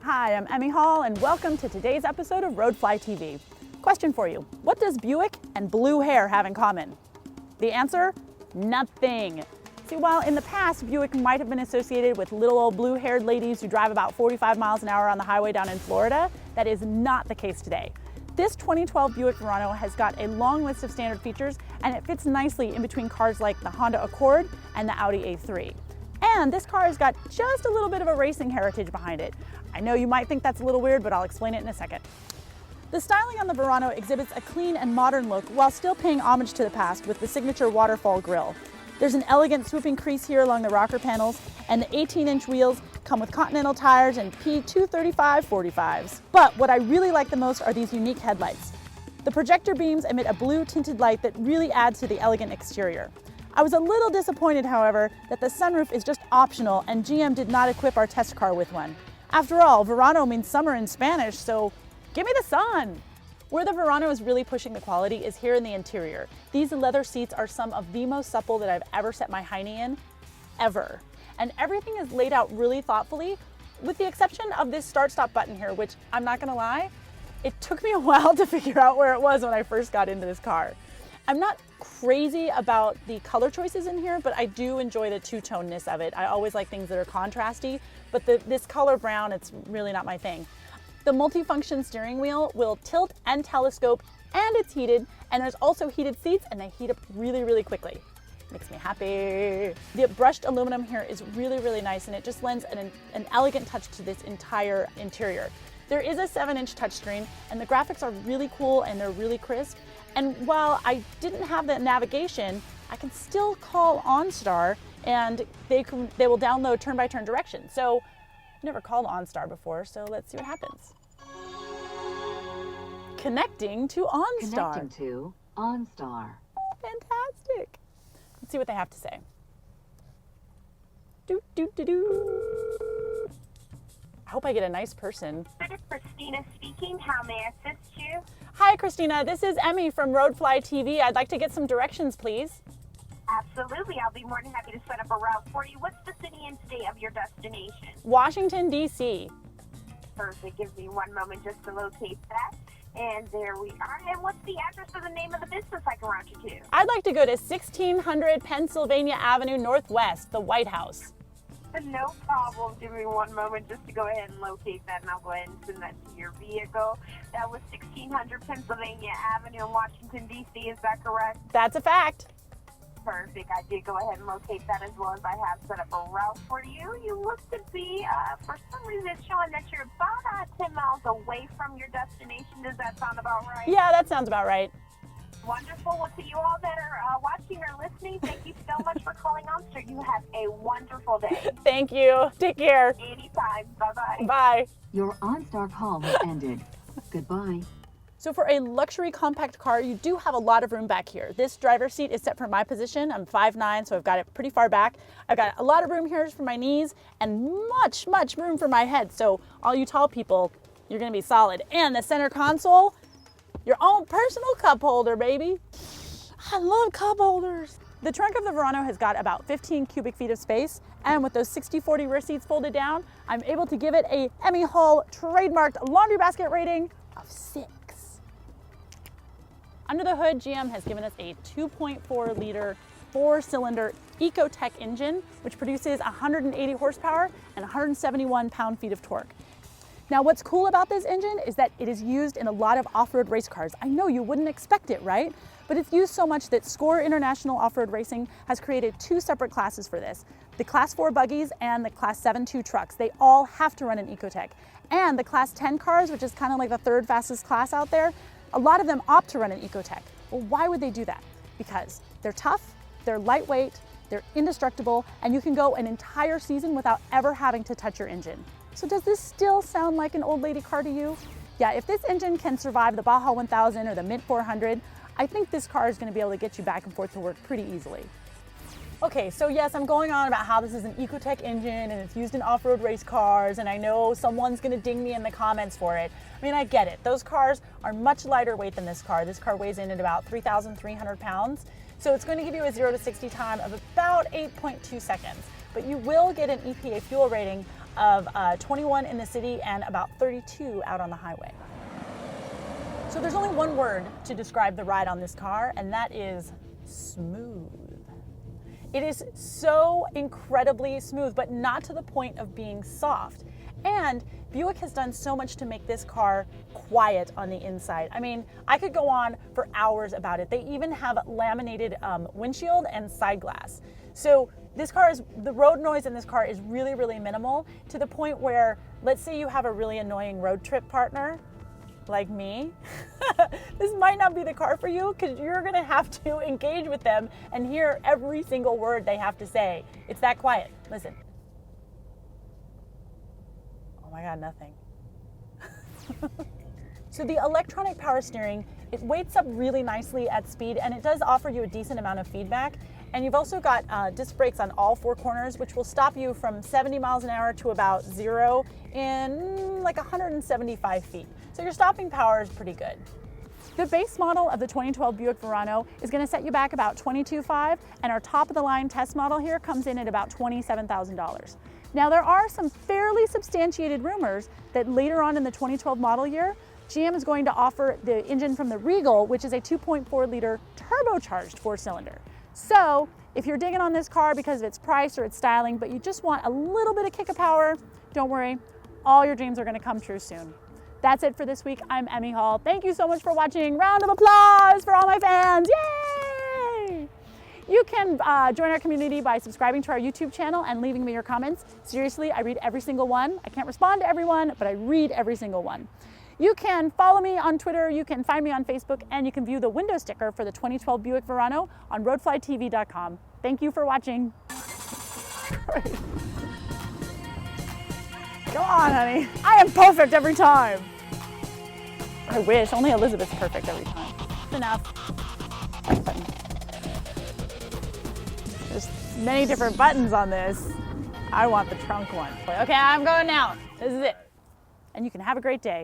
Hi, I'm Emme and welcome to today's episode of RoadflyTV. Question for you, what does Buick and blue hair have in common? The answer? Nothing. See, while in the past Buick might have been associated with little old blue-haired ladies who drive about 45 miles an hour on the highway down in Florida, that is not the case today. This 2012 Buick Verano has got a long list of standard features, and it fits nicely in between cars like the Honda Accord and the Audi A3. And this car has got just a little bit of a racing heritage behind it. I know you might think that's a little weird, but I'll explain it in a second. The styling on the Verano exhibits a clean and modern look while still paying homage to the past with the signature waterfall grille. There's an elegant swooping crease here along the rocker panels, and the 18-inch wheels come with Continental tires and P235 45s. But what I really like the most are these unique headlights. The projector beams emit a blue tinted light that really adds to the elegant exterior. I was a little disappointed, however, that the sunroof is just optional and GM did not equip our test car with one. After all, Verano means summer in Spanish, so give me the sun! Where the Verano is really pushing the quality is here in the interior. These leather seats are some of the most supple that I've ever set my hiney in, ever. And everything is laid out really thoughtfully, with the exception of this start-stop button here, which I'm not gonna lie, it took me a while to figure out where it was when I first got into this car. I'm not crazy about the color choices in here, but I do enjoy the two-tonedness of it. I always like things that are contrasty, but this color brown, it's really not my thing. The multifunction steering wheel will tilt and telescope, and it's heated, and there's also heated seats, and they heat up really, really quickly. Makes me happy. The brushed aluminum here is really, really nice, and it just lends an elegant touch to this entire interior. There is a 7-inch touchscreen, and the graphics are really cool, and they're really crisp. And while I didn't have the navigation, I can still call OnStar, and they will download turn-by-turn directions. So I've never called OnStar before, so let's see what happens. Connecting to OnStar. Connecting to OnStar. Fantastic. Let's see what they have to say. Do, do, do, do. I hope I get a nice person. Christina speaking. How may I assist you? Hi, Christina. This is Emme from RoadflyTV. I'd like to get some directions, please. Absolutely. I'll be more than happy to set up a route for you. What's the city and state of your destination? Washington, D.C. Perfect. Give me one moment just to locate that. And there we are. And what's the address or the name of the business I can route you to? I'd like to go to 1600 Pennsylvania Avenue Northwest, the White House. No problem. Give me one moment just to go ahead and locate that, and I'll go ahead and send that to your vehicle. That was 1600 Pennsylvania Avenue in Washington, D.C. Is that correct? That's a fact. Perfect. I did go ahead and locate that, as well as I have set up a route for you. You look to be, for some reason, it's showing that you're about 10 miles away from your destination. Does that sound about right? Yeah, that sounds about right. Wonderful. Well, to you all that are watching or listening, thank you so much for calling on, sir. You have a wonderful day. Thank you. Take care. Anytime. Bye-bye. Bye. Your OnStar call has ended. Goodbye. So for a luxury compact car, you do have a lot of room back here. This driver's seat is set for my position. I'm 5'9", so I've got it pretty far back. I've got a lot of room here for my knees and much, much room for my head. So all you tall people, you're gonna be solid. And the center console, your own personal cup holder, baby. I love cup holders. The trunk of the Verano has got about 15 cubic feet of space, and with those 60/40 rear seats folded down, I'm able to give it a Emme trademarked laundry basket rating of 6. Under the hood, GM has given us a 2.4-liter 4-cylinder Ecotec engine, which produces 180 horsepower and 171 pound-feet of torque. Now, what's cool about this engine is that it is used in a lot of off-road race cars. I know you wouldn't expect it, right? But it's used so much that SCORE International Off-Road Racing has created 2 separate classes for this. The Class 4 buggies and the Class 7-2 trucks. They all have to run an Ecotec. And the Class 10 cars, which is kind of like the 3rd fastest class out there, a lot of them opt to run an Ecotec. Well, why would they do that? Because they're tough, they're lightweight, they're indestructible, and you can go an entire season without ever having to touch your engine. So does this still sound like an old lady car to you? Yeah, if this engine can survive the Baja 1000 or the Mint 400, I think this car is going to be able to get you back and forth to work pretty easily. Okay, so yes, I'm going on about how this is an Ecotec engine and it's used in off-road race cars, and I know someone's gonna ding me in the comments for it. I mean, I get it. Those cars are much lighter weight than this car. This car weighs in at about 3,300 pounds. So it's going to give you a 0 to 60 time of about 8.2 seconds. But you will get an EPA fuel rating of 21 in the city and about 32 out on the highway. So there's only one word to describe the ride on this car, and that is smooth. It is so incredibly smooth, but not to the point of being soft. And Buick has done so much to make this car quiet on the inside. I mean, I could go on for hours about it. They even have laminated windshield and side glass. So this car is, the road noise in this car is really, really minimal, to the point where, let's say you have a really annoying road trip partner, like me, this might not be the car for you, because you're gonna have to engage with them and hear every single word they have to say. It's that quiet. Listen. Oh my God, nothing. So the electronic power steering, it weights up really nicely at speed, and it does offer you a decent amount of feedback. And you've also got disc brakes on all four corners, which will stop you from 70 miles an hour to about 0 in like 175 feet. So your stopping power is pretty good. The base model of the 2012 Buick Verano is going to set you back about $22,500, and our top of the line test model here comes in at about $27,000. Now there are some fairly substantiated rumors that later on in the 2012 model year, GM is going to offer the engine from the Regal, which is a 2.4 liter turbocharged 4-cylinder. So if you're digging on this car because of its price or its styling, but you just want a little bit of kick of power, don't worry, all your dreams are going to come true soon. That's it for this week. I'm Emme Hall. Thank you so much for watching. Round of applause for all my fans. Yay! You can join our community by subscribing to our YouTube channel and leaving me your comments. Seriously, I read every single one. I can't respond to everyone, but I read every single one. You can follow me on Twitter, you can find me on Facebook, and you can view the window sticker for the 2012 Buick Verano on RoadflyTV.com. Thank you for watching. Come on, honey. I am perfect every time. I wish. Only Elizabeth's perfect every time. That's enough. Button. There's many different buttons on this. I want the trunk one. Okay, I'm going now. This is it. And you can have a great day.